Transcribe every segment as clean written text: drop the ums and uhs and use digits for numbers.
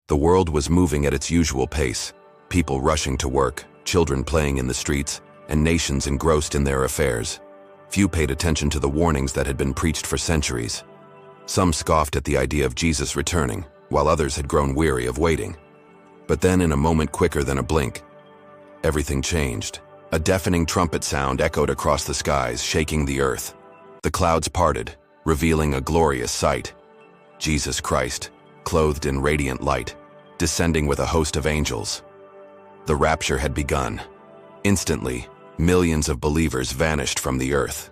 The world was moving at its usual pace, people rushing to work, children playing in the streets, and nations engrossed in their affairs. Few paid attention to the warnings that had been preached for centuries. Some scoffed at the idea of Jesus returning, while others had grown weary of waiting. But then, in a moment quicker than a blink, everything changed. A deafening trumpet sound echoed across the skies, shaking the earth. The clouds parted, revealing a glorious sight. Jesus Christ, clothed in radiant light, descending with a host of angels. The rapture had begun. Instantly, millions of believers vanished from the earth.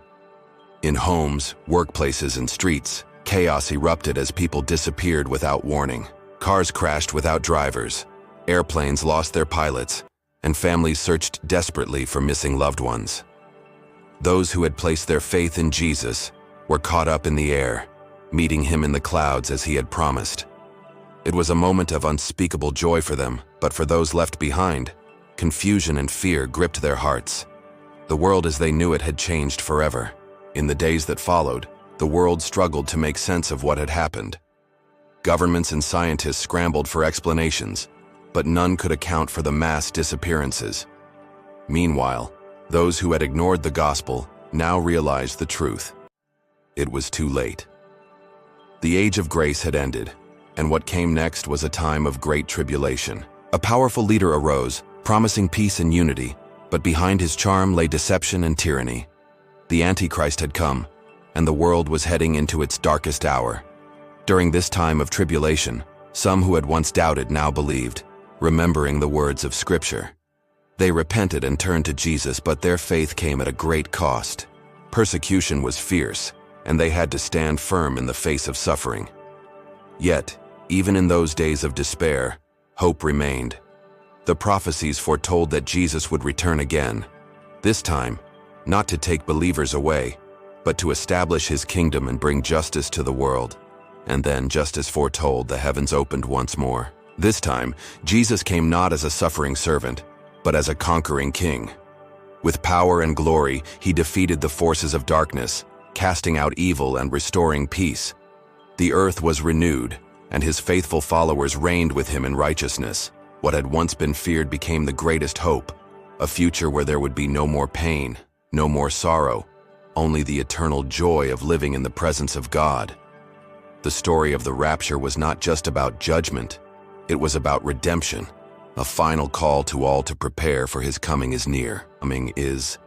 In homes, workplaces, and streets, chaos erupted as people disappeared without warning. Cars crashed without drivers, airplanes lost their pilots, and families searched desperately for missing loved ones. Those who had placed their faith in Jesus were caught up in the air, meeting him in the clouds as he had promised. It was a moment of unspeakable joy for them, but for those left behind, confusion and fear gripped their hearts. The world as they knew it had changed forever. In the days that followed, the world struggled to make sense of what had happened. Governments and scientists scrambled for explanations, but none could account for the mass disappearances. Meanwhile, those who had ignored the gospel now realized the truth. It was too late. The age of grace had ended, and what came next was a time of great tribulation. A powerful leader arose, promising peace and unity, but behind his charm lay deception and tyranny. The Antichrist had come, and the world was heading into its darkest hour. During this time of tribulation, some who had once doubted now believed, remembering the words of Scripture. They repented and turned to Jesus, but their faith came at a great cost. Persecution was fierce, and they had to stand firm in the face of suffering. Yet, even in those days of despair, hope remained. The prophecies foretold that Jesus would return again, this time, not to take believers away, but to establish his kingdom and bring justice to the world. And then, just as foretold, the heavens opened once more. This time, Jesus came not as a suffering servant, but as a conquering king. With power and glory, he defeated the forces of darkness, casting out evil and restoring peace. The earth was renewed, and his faithful followers reigned with him in righteousness. What had once been feared became the greatest hope, a future where there would be no more pain, no more sorrow, only the eternal joy of living in the presence of God. The story of the rapture was not just about judgment, it was about redemption, a final call to all to prepare for his coming is near. Coming is